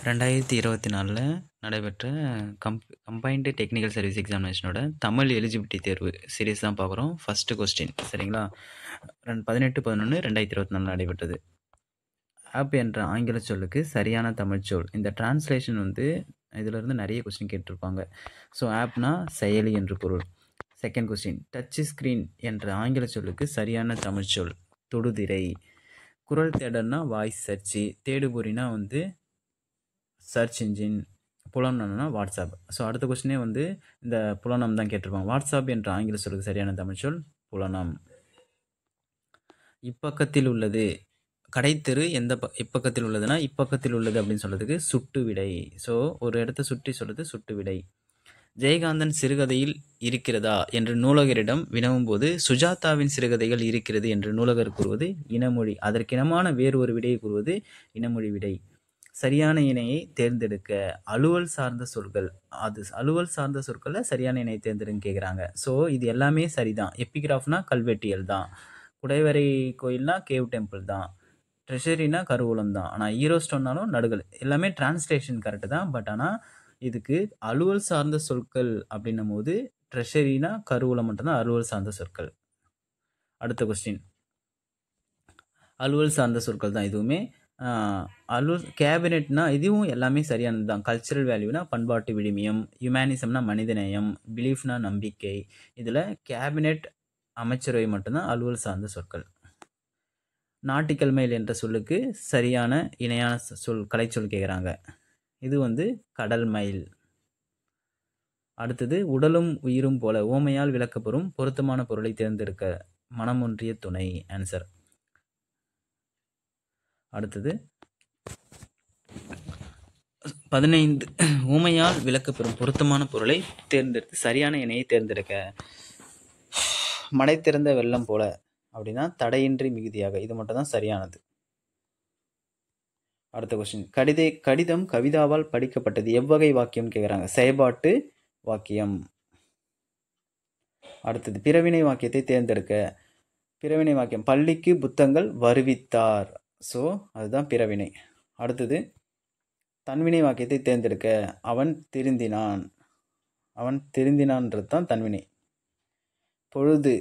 2024 நடைபெற்ற combined technical service எக்ஸாமினேஷனோட Tamil eligibility தேர்வு சீரிஸ் தான் பார்க்குறோம். ஃபஸ்ட்டு கொஸ்டின் சரிங்களா? 18/11/2024 நடைபெற்றது. ஆப் என்ற ஆங்கில சொல்லுக்கு சரியான தமிழ் சொல். இந்த டிரான்ஸ்லேஷன் வந்து இதிலிருந்து நிறைய கொஸ்டின் கேட்டிருப்பாங்க. ஸோ ஆப்னா செயலி என்று பொருள். செகண்ட் கொஸ்டின், டச் ஸ்க்ரீன் என்ற ஆங்கில சொல்லுக்கு சரியான தமிழ் சொல் தொடுதிரை. குரல் தேடல்னா வாய்ஸ் சர்ச்சு, தேடுபொறினா வந்து சர்ச் இன்ஜின், புலனம்னா வாட்ஸ்அப். ஸோ அடுத்த கொஸ்டினே வந்து இந்த புலனம் தான் கேட்டிருப்பாங்க. வாட்ஸ்அப் என்ற ஆங்கில சொல்லுக்கு சரியான தமிழ் சொல் புலனம். இப்பக்கத்தில் உள்ளது, கடைத்தெரு எந்த இப்பக்கத்தில் உள்ளதுன்னா இப்பக்கத்தில் உள்ளது அப்படின்னு சொல்றதுக்கு சுட்டு விடை. ஸோ ஒரு இடத்த சுற்றி சொல்றது சுட்டு விடை. ஜெயகாந்தன் சிறுகதையில் இருக்கிறதா என்று நூலகரிடம் வினவும் போது சுஜாதாவின் சிறுகதைகள் இருக்கிறது என்று நூலகர் கூறுவது இனமொழி. அதற்கினமான வேறு ஒரு விடையை கூறுவது இனமொழி விடை. சரியான இணையை தேர்ந்தெடுக்க. அலுவல் சார்ந்த சொற்கள், அது அலுவல் சார்ந்த சொற்களை சரியான இணையை தேர்ந்தெடுன்னு கேட்குறாங்க. ஸோ இது எல்லாமே சரிதான். எபிகிராஃப்னா கல்வெட்டியல் தான், குடைவரை கோயில்னா கேவ் டெம்பிள் தான், ட்ரெஷரினா கருவூலம் தான். ஆனால் ஈரோ ஸ்டோன்னாலும் நடுகள், எல்லாமே டிரான்ஸ்லேஷன் கரெக்டு தான். பட் ஆனால் இதுக்கு அலுவல் சார்ந்த சொற்கள் அப்படின்னும் போது ட்ரெஷரினா கருவூலம் மட்டும்தான் அலுவல் சார்ந்த சொற்கள். அடுத்த கொஸ்டின், அலுவல் சார்ந்த சொற்கள் தான் இதுவுமே. கேபினெட்னா இதுவும் எல்லாமே சரியானது தான். கல்ச்சரல் வேல்யூனா பண்பாட்டு விழுமியம், ஹியூமனிசம்னா மனிதநேயம், பிலீஃப்னா நம்பிக்கை. இதில் கேபினெட் அமைச்சரவை மட்டும்தான் அலுவல் சார்ந்த சொற்கள். நாட்டிக்கல் மைல் என்ற சொல்லுக்கு சரியான இணையான சொல் கலைச்சொல் கேட்குறாங்க. இது வந்து கடல் மைல். அடுத்தது, உடலும் உயிரும் போல ஓமையால் விளக்கப்பெறும் பொருத்தமான பொருளை தேர்ந்தெடுக்க. மனமொன்றிய துணை ஆன்சர். அடுத்தது 15 ஊமையால் விளக்கப்பெறும் பொருத்தமான பொருளை தேர்ந்தெடுத்து சரியான இணையை தேர்ந்தெடுக்க. மடை திறந்த வெள்ளம் போல அப்படின்னா தடையின்றி மிகுதியாக, இது மட்டும் தான் சரியானது. அடுத்த கொஸ்டின், கடிதம் கவிதாவால் படிக்கப்பட்டது எவ்வகை வாக்கியம் கேட்குறாங்க. செயல்பாட்டு வாக்கியம். அடுத்தது, பிறவினை வாக்கியத்தை தேர்ந்தெடுக்க. பிறவினை வாக்கியம், பள்ளிக்கு புத்தகங்கள் வருவித்தார். ஸோ அதுதான் பிறவினை. அடுத்தது, தன்வினை வாக்கியத்தை தேர்ந்தெடுக்க. அவன் திருந்தினான். அவன் திருந்தினான்றது தான் தன்வினை. பொழுது,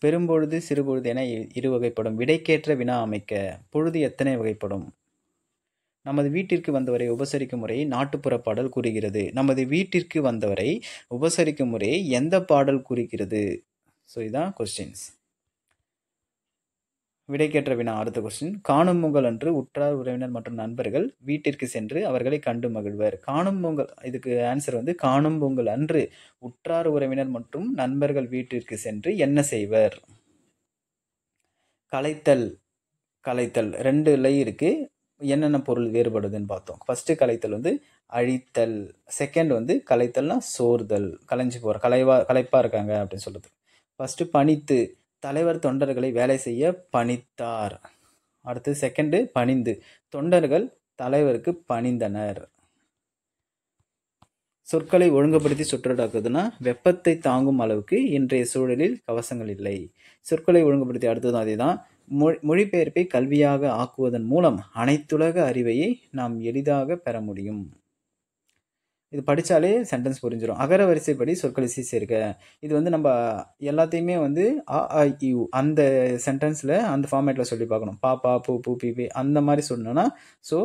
பெரும்பொழுது சிறுபொழுது என இரு வகைப்படும். விடைக்கேற்ற வினா அமைக்க. பொழுது எத்தனை வகைப்படும்? நமது வீட்டிற்கு வந்தவரை உபசரிக்கும் முறையை நாட்டுப்புற பாடல் கூறுகிறது. நமது வீட்டிற்கு வந்தவரை உபசரிக்கும் முறையை எந்த பாடல் கூறுகிறது? ஸோ இதுதான் கொஸ்டின்ஸ். விடைக்கேற்ற வினா. அடுத்த கொஸ்டின், காணும் பொங்கல் அன்று உற்றார் உறவினர் மற்றும் நண்பர்கள் வீட்டிற்கு சென்று அவர்களை கண்டு மகிழ்வர். காணும் பொங்கல், இதுக்கு ஆன்சர் வந்து காணும் பொங்கல் அன்று உற்றார் உறவினர் மற்றும் நண்பர்கள் வீட்டிற்கு சென்று என்ன செய்வர்? கலைத்தல். கலைத்தல் 2 லை இருக்கு. என்னென்ன பொருள் வேறுபடுதுன்னு பார்த்தோம். ஃபர்ஸ்ட் கலைத்தல் வந்து அழித்தல். செகண்ட் வந்து கலைத்தல்னா சோர்தல், கலைஞ்சு போற, களைப்பா இருக்காங்க அப்படின்னு சொல்றது. ஃபர்ஸ்ட் பணித்து, தலைவர் தொண்டர்களை வேலை செய்ய பணித்தார். அடுத்து செகண்ட் பணிந்து, தொண்டர்கள் தலைவருக்கு பணிந்தனர். சொற்களை ஒழுங்குபடுத்தி சுற்றடாக்குதுன்னா வெப்பத்தை தாங்கும் அளவுக்கு இன்றைய சூழலில் கவசங்கள் இல்லை. சொற்களை ஒழுங்குபடுத்தி. அடுத்ததும் அதே தான். மொழிபெயர்ப்பை கல்வியாக ஆக்குவதன் மூலம் அனைத்துலக அறிவையை நாம் எளிதாக பெற முடியும். இது படித்தாலே சென்டென்ஸ் புரிஞ்சிடும். அகர வரிசைப்படி சொற்களை சேர்க்க. இது வந்து நம்ம எல்லாத்தையுமே வந்து அ ஆ இ உ அந்த சென்டென்ஸில் அந்த ஃபார்மேட்டில் சொல்லி பார்க்கணும். பா பா பூ பூ பி பி அந்த மாதிரி சொல்லணும்னா ஸோ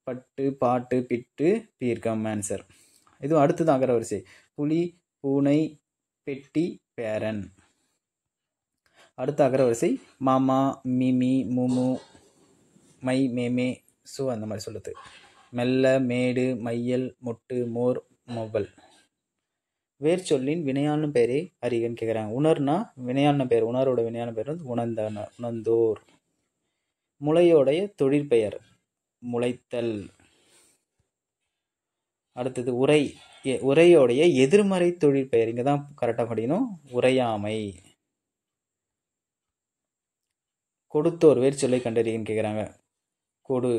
பட்டு பாட்டு பிட்டு பீர்க்கம் ஆன்சர். இதுவும் அடுத்தது அகர வரிசை. புலி பூனை பெட்டி பேரன். அடுத்த அகர வரிசை மாமா மிமி முமு மை மேமே ஸோ அந்த மாதிரி சொல்லுது. மெல்ல மேடு மையல் மொட்டு மோர் மொபல். வேர் சொல்லின் வினையான பெயரை அறிகன்னு கேட்குறாங்க. உணர்னா வினையான பெயர், உணரோட வினையான பெயர் வந்து உணர்ந்தோர். முளையோடைய தொழிற்பெயர் முளைத்தல். அடுத்தது உரை. உரையோடைய எதிர்மறை தொழிற்பெயர், இங்கே தான் கரெக்டாக படிக்கணும், உரையாமை. கொடுத்தோர் வேர் சொல்லை கண்டறியன்னு கேட்குறாங்க. கொடு.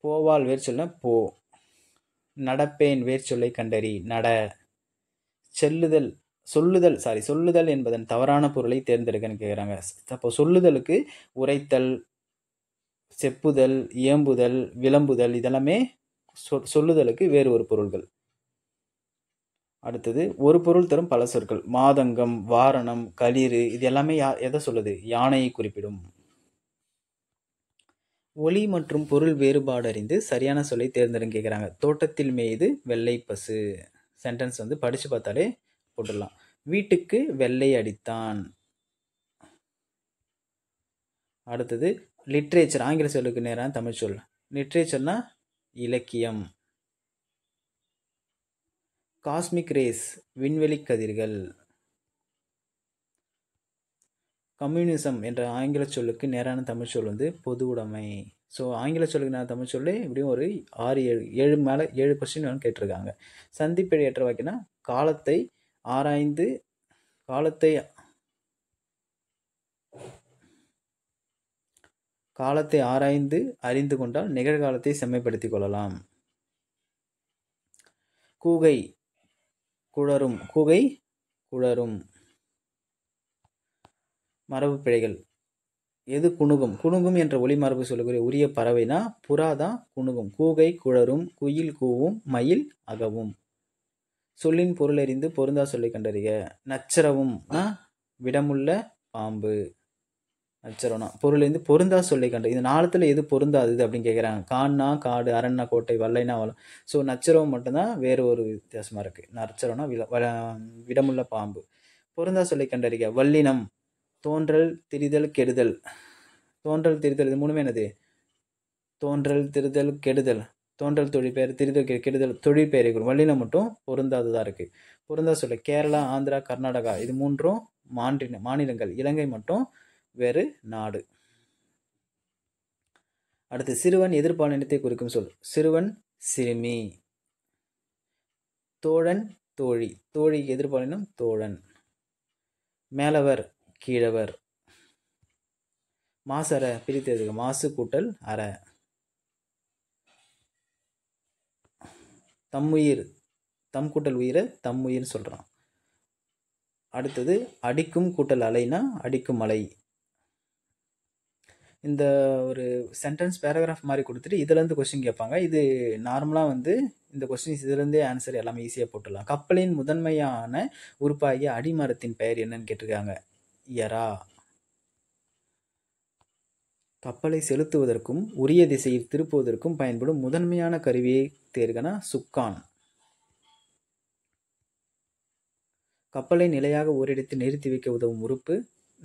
போவால் வேர் சொல்ல போ. நடப்பேன் வேர் சொல்லை கண்டறி நட. சொல்லுதல் என்பதன் தவறான பொருளை தேர்ந்தெடுக்கன்னு கேட்குறாங்க. அப்போ சொல்லுதலுக்கு உரைத்தல், செப்புதல், இயம்புதல், விளம்புதல் இதெல்லாமே சொல்லுதலுக்கு வேறு ஒரு பொருள்கள். அடுத்தது ஒரு பொருள் தரும் பல சொற்கள். மாதங்கம், வாரணம், களிறு இது எல்லாமே எதை சொல்லுது? யானையை குறிப்பிடும். ஒலி மற்றும் பொருள் வேறுபாடு அறிந்து சரியான சொல்லை தேர்ந்தெடுங்க கேட்குறாங்க. தோட்டத்தில் மேய்து வெள்ளை பசு. சென்டென்ஸ் வந்து படித்து பார்த்தாலே போட்டுடலாம். வீட்டுக்கு வெள்ளை அடித்தான். அடுத்தது லிட்ரேச்சர், ஆங்கில சொல்லுக்கு நேரான தமிழ் சொல். லிட்ரேச்சர்னா இலக்கியம். காஸ்மிக் ரேஸ் விண்வெளி கதிர்கள். கம்யூனிசம் என்ற ஆங்கில சொல்லுக்கு நேரான தமிழ் சொல் வந்து பொது உடைமை. ஸோ ஆங்கில சொல்லுக்கு நேரான தமிழ் சொல்லு இப்படியும் ஒரு 6 மேலே 7 கொஸ்டின் வந்து கேட்டிருக்காங்க. சந்திப்பிழை ஏற்ற வாக்கினா காலத்தை ஆராய்ந்து காலத்தை ஆராய்ந்து அறிந்து கொண்டால் நிகழ்காலத்தை செம்மைப்படுத்திக் கொள்ளலாம். கூகை குழரும். கூகை குழரும். மரபு பிழைகள். எது குணுகும்? குணுகும் என்ற ஒளி மரபு சொல்லக்கூடிய உரிய பறவைனா புறா தான் குணுகும். கூகை குழரும், குயில் கூவும், மயில் அகவும். சொல்லின் பொருள் அறிந்து பொருந்தா சொல்லை கண்டறிக. நச்சரவும்னா விடமுள்ள பாம்பு. நச்சரவுனா பொருள் அறிந்து பொருந்தா சொல்லை கண்டு. இந்த நாளத்துல எது பொருந்தாது அப்படின்னு கேட்குறாங்க. கான்னா காடு, அரண்னா கோட்டை, வல்லைனா வளம். ஸோ நச்சரவு மட்டும்தான் வேறு ஒரு வித்தியாசமா இருக்கு. நச்சரவுனா விடமுள்ள பாம்பு. பொருந்தா சொல்லை கண்டறிக. வல்லினம் தோன்றல், திரிதல், கெடுதல். தோன்றல், திரிதல் இது மூணுமே என்னது? தோன்றல், திரிதல், கெடுதல். தோன்றல் தொழிற்பெயர், திரிதல் கெடுதல் தொழிற்பெயரை குறிக்கும். வல்லினம் மட்டும் பொருந்தாததாக இருக்கு. பொருந்தா சொல்ல கேரளா, ஆந்திரா, கர்நாடகா இது மூன்றும் மாநிலங்கள். இலங்கை மட்டும் வேறு நாடு. அடுத்து சிறுவன் எதிர்பாலினத்தை குறிக்கும் சொல். சிறுவன் சிறுமி. தோழன் தோழி. தோழிக்கு எதிர்பாலினம் தோழன். மேலவர் கீழவர். மாசற பிரித்து எழுதுக. மாசு கூட்டல் அற. தம்முயிர் தம் கூட்டல் உயிரை தம்முயிர்னு சொல்றான். அடுத்தது அடிக்கும் கூட்டல் அலைனா அடிக்கும் அலை. இந்த ஒரு சென்டென்ஸ் பேராகிராஃப் மாதிரி கொடுத்துட்டு இதுலேருந்து கொஸ்டின் கேட்பாங்க. இது நார்மலாக வந்து இந்த கொஸ்டின்ஸ் இதுலேருந்தே ஆன்சர் எல்லாமே ஈஸியாக போட்டுடலாம். கப்பலின் முதன்மையான உறுப்பாகிய அடிமரத்தின் பெயர் என்னன்னு கேட்டிருக்காங்க. எரா. கப்பலை செலுத்துவதற்கும் உரிய திசையில் திருப்புவதற்கும் பயன்படும் முதன்மையான கருவியை தேர்கனா சுக்கான். கப்பலை நிலையாக ஓரிடத்தில் நிறுத்தி வைக்க உதவும் உறுப்பு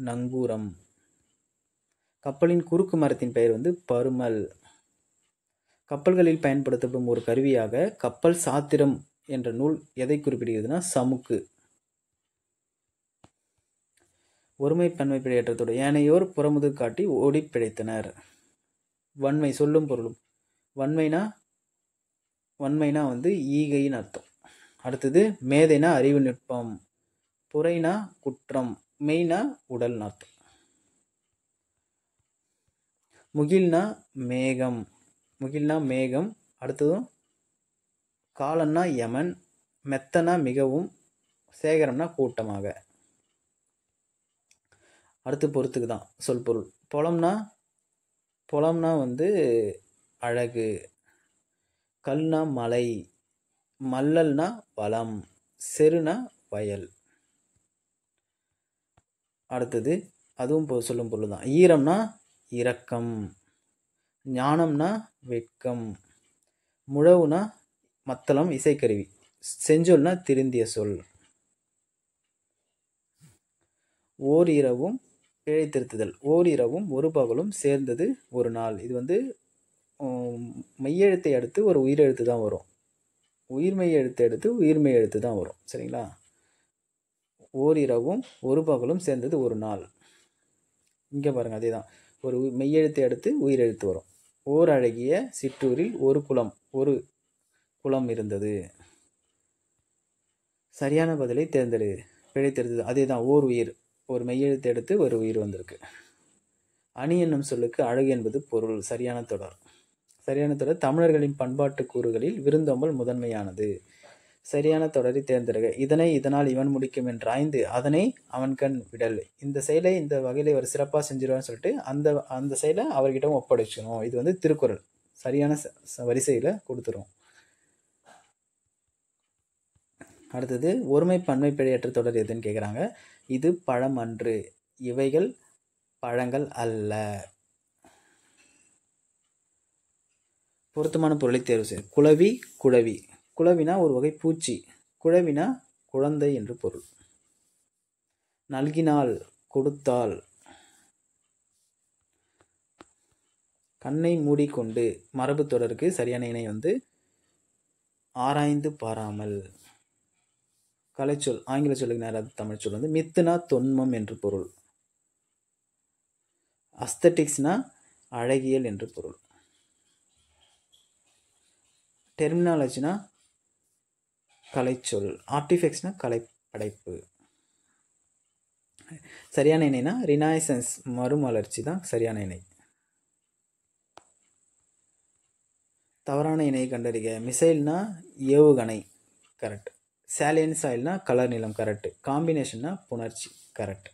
நங்கூரம். கப்பலின் குறுக்கு மரத்தின் பெயர் வந்து பருமல். கப்பல்களில் பயன்படுத்தப்படும் ஒரு கருவியாக கப்பல் சாத்திரம் என்ற நூல் எதை குறிப்பிடுகிறதுனா சமுக்கு. ஒருமை பன்மை பிழையற்றத்தோடு ஏனையோர் புறமுது காட்டி ஓடி பிழைத்தனர். வன்மை சொல்லும் பொருளும். வன்மைனா வந்து ஈகைன்னு அர்த்தம். அடுத்தது மேதைனா அறிவு நுட்பம். புரைனா குற்றம். மெய்னா உடல்னு அர்த்தம். முகில்னா மேகம். மேகம். அடுத்ததும் காலன்னா யமன். மெத்தனா மிகவும். சேகரம்னா கூட்டமாக. அடுத்து பொறுத்துக்கு தான் சொல் பொருள். பொலம்னா வந்து அழகு. கல்னா மலை. மல்லல்னா வளம். செருனா வயல். அடுத்தது அதுவும் சொல்லும் பொருள் தான். ஈரம்னா இரக்கம். ஞானம்னா வெட்கம். முழவுனா மத்தளம் இசைக்கருவி. செஞ்சொல்னா திருந்திய சொல். ஓர் இரவும் பிழை திருத்துதல். ஓர் இரவும் ஒரு பகலும் சேர்ந்தது ஒரு நாள். இது வந்து மெய்யெழுத்தை அடுத்து ஒரு உயிரெழுத்து தான் வரும். உயிர்மெய் எழுத்து எடுத்து உயிர்மெய் எழுத்து தான் வரும். சரிங்களா? ஓர் இரவும் ஒரு பகலும் சேர்ந்தது ஒரு நாள். இங்கே பாருங்க அதே தான். ஒரு மெய்யெழுத்தை அடுத்து உயிரெழுத்து வரும். ஓர் அழகிய சிற்றூரில் ஒரு குளம் இருந்தது. சரியான பதிலை தேர்ந்தெடு. பிழை திருத்தது அதே தான். ஓர் உயிர். ஒரு மெய்யெழுத்து எடுத்து ஒரு உயிர் வந்திருக்கு. அணி என்னும் சொல்லுக்கு அழகு என்பது பொருள். சரியான தொடர். தமிழர்களின் பண்பாட்டு கூறுகளில் விருந்தோம்பல் முதன்மையானது. சரியான தொடரை தேர்ந்தெடுக்க. இதனை இதனால் இவன் முடிக்கும் என்று ஆய்ந்து அதனை அவன் கண் விடல். இந்த செயலை இந்த வகையில ஒரு சிறப்பாக செஞ்சிருவான்னு சொல்லிட்டு அந்த செயலை அவர்கிட்ட ஒப்படைச்சணும். இது வந்து திருக்குறள். சரியான வரிசையில கொடுத்துரும். அடுத்தது ஒருமை பன்மை பிழையற்ற தொடர் எதுன்னு கேட்குறாங்க. இது பழம் அன்று, இவைகள் பழங்கள் அல்ல. பொருத்தமான பொருளை தேர்வு செய்ய. குளவி, குழவி. குளவினா ஒரு வகை பூச்சி, குழவினா குழந்தை என்று பொருள். நல்கினால், கொடுத்தால். கண்ணை மூடிக்கொண்டு மரபு தொடருக்கு சரியான இணை வந்து ஆராய்ந்து பாராமல். கலைச்சொல், ஆங்கில சொல்லுக்கு நேராக தமிழ் சொல் வந்து மித்துனா தொன்மம் என்று பொருள். அஸ்தட்டிக்ஸ்னா அழகியல் என்று பொருள். டெர்மினாலஜினா கலைச்சொல். ஆர்டிஃபெக்ட்ஸ்னா கலைப்படைப்பு. சரியான இணைனா ரினைசன்ஸ், மறுமலர்ச்சி தான் சரியான இணை. தவறான இணையை கண்டறிக. மிசைல்னா ஏவுகணை, கரெக்ட். சாலியன் சாயில்னா கலர் நிலம், கரெக்ட். காம்பினேஷன்னா புணர்ச்சி, கரெக்ட்.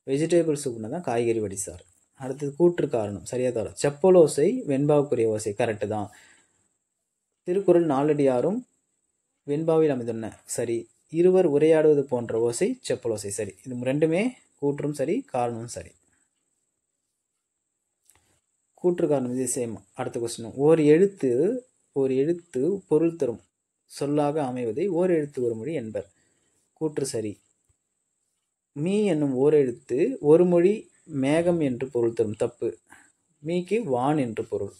வெஜிடபிள் சூப்னா தான் காய்கறி வடிசார். அடுத்தது கூற்று காரணம், சரியா தவிர. செப்பலோசை வெண்பாவுக்குரிய ஓசை, கரெக்டு தான். திருக்குறள் நாலடியாரும் வெண்பாவில் அமைந்துள்ளன, சரி. இருவர் உரையாடுவது போன்ற ஓசை செப்பலோசை, சரி. இது ரெண்டுமே கூற்றும் சரி, காரணமும் சரி. கூற்று காரணம் இது சேம். அடுத்த கொஸ்டின். ஓர் எழுத்து பொருள் தரும் சொல்லாக அமைவதை ஓர் எழுத்து ஒரு மொழி என்பர். கூற்று சரி. மீ என்னும் ஓர் எழுத்து ஒரு மொழி மேகம் என்று பொருள் தரும், தப்பு. மீக்கு வான் என்று பொருள்,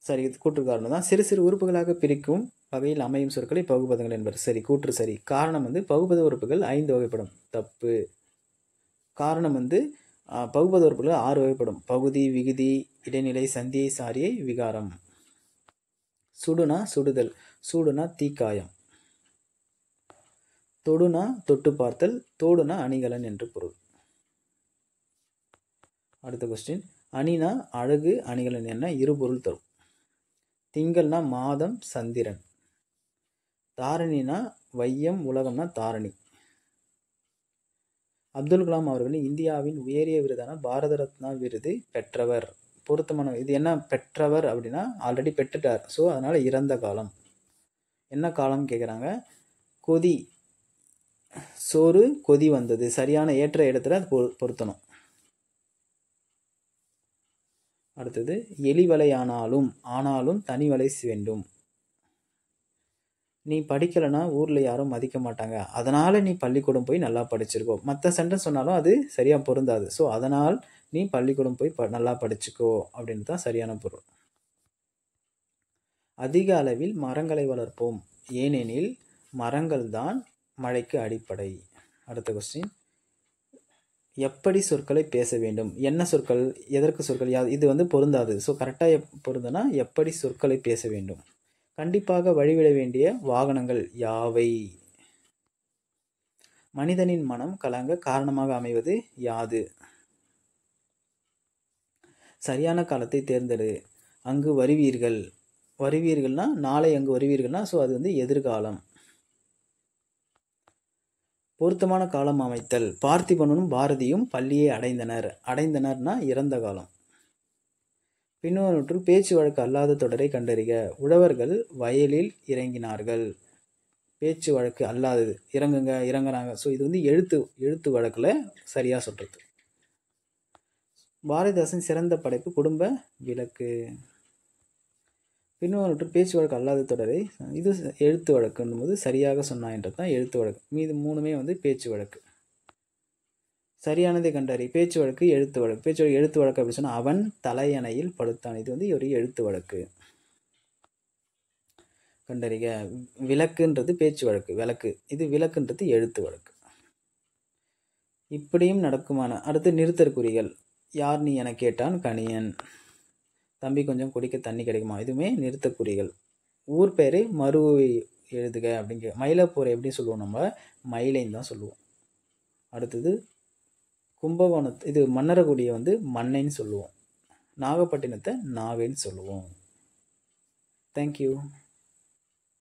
சரி. இது கூற்று காரணம் தான். சிறு சிறு உறுப்புகளாக பிரிக்கும் வகையில் அமையும் சொற்களை பகுபதங்கள் என்பர், சரி. கூற்று சரி. காரணம் வந்து பகுபத உறுப்புகள் 5 வகைப்படும், தப்பு. காரணம் வந்து பகுபத உறுப்புகள் 6 வகைப்படும். பகுதி, விகுதி, இடைநிலை, சந்தியை, சாரியை, விகாரம். சுடுனா சுடுதல், சூடுனா தீக்காயம். தொடுனா தொட்டு பார்த்தல், தோடுனா அணிகலன் என்று பொருள். அடுத்த கொஸ்டின். அணினா அழகு, அணிகலன் என்ன இரு பொருள் தரும். திங்கள்னா மாதம், சந்திரன். தாரணினா வையம், உலகம்னா தாரணி. அப்துல் கலாம் அவர்கள் இந்தியாவின் உயரிய விருதான பாரத ரத்னா விருது பெற்றவர். பொருத்தமான இது என்ன பெற்றவர் அப்படின்னா ஆல்ரெடி பெற்றுட்டார், ஸோ அதனால இறந்த காலம். என்ன காலம் கேட்குறாங்க. கொதி, சோறு கொதி வந்தது, சரியான ஏற்ற இடத்துல அது பொருத்தணும். அடுத்தது எலிவலை ஆனாலும் தனி வலை வேண்டும். நீ படிக்கலைன்னா ஊரில் யாரும் மதிக்க மாட்டாங்க, அதனால் நீ பள்ளிக்கூடம் போய் நல்லா படிச்சிருக்கோ. மற்ற சென்டென்ஸ் சொன்னாலும் அது சரியாக பொருந்தாது, ஸோ அதனால் நீ பள்ளிக்கூடம் போய் நல்லா படிச்சுக்கோ அப்படின்னு தான் சரியான பொருள். அதிக அளவில் மரங்களை வளர்ப்போம், ஏனெனில் மரங்கள் தான் மழைக்கு அடிப்படை. அடுத்த கொஸ்டின். எப்படி சொற்களை பேச வேண்டும். என்ன சொற்கள், எதற்கு சொற்கள், இது வந்து பொருந்தாது, ஸோ கரெக்டாக பொருந்தனா எப்படி சொற்களை பேச வேண்டும். கண்டிப்பாக வழிவிட வேண்டிய வாகனங்கள் யாவை. மனிதனின் மனம் கலங்க காரணமாக அமைவது யாது. சரியான காலத்தை தேர்ந்தெடு. அங்கு வருவீர்கள்னா நாளை அங்கு வருவீர்கள்னா ஸோ அது வந்து எதிர்காலம். பொருத்தமான காலம் அமைத்தல். பார்த்திபனும் பாரதியும் பள்ளியை அடைந்தனர்னா இறந்த காலம். பின்னொன்று பேச்சு வழக்கு அல்லாத தொடரை கண்டறிக. உழவர்கள் வயலில் இறங்கினார்கள், பேச்சு வழக்கு அல்லாதது. இறங்குறாங்க, ஸோ இது வந்து எழுத்து வழக்கில் சரியாக சொல்கிறது. பாரதிதாசன் சிறந்த படைப்பு குடும்ப விளக்கு. பின்னொன்று பேச்சு வழக்கு அல்லாத தொடரை இது எழுத்து வழக்குன்னும் போது சரியாக சொன்னான்றது தான் எழுத்து வழக்கு. மீது 3மே வந்து பேச்சு வழக்கு. சரியானதை கண்டறி. பேச்சு வழக்கு எழுத்து வழக்கு. எழுத்து வழக்கு அப்படி சொன்னால் அவன் தலையணையில் படுத்தான், இது வந்து ஒரு எழுத்து வழக்கு. கண்டறிக. விளக்குன்றது பேச்சு வழக்கு, விளக்கு. இது விளக்குன்றது எழுத்து வழக்கு. இப்படியும் நடக்குமான. அடுத்து நிறுத்தற்குறிகள். யார் நீ என கேட்டான் கணியன். தம்பி கொஞ்சம் குடிக்க தண்ணி கிடைக்குமா, இதுவுமே நிறுத்தற்குறிகள். ஊர் பேரை மறு எழுதுக அப்படிங்க. மயிலாப்பூரை எப்படி சொல்லுவோம், நம்ம மயிலைன்னு தான் சொல்லுவோம். அடுத்தது கும்பகோணத்து இது மன்னரகுடியை வந்து மண்ணைன்னு சொல்லுவோம். நாகப்பட்டினத்தை நாகைன்னு சொல்லுவோம். தேங்க்யூ.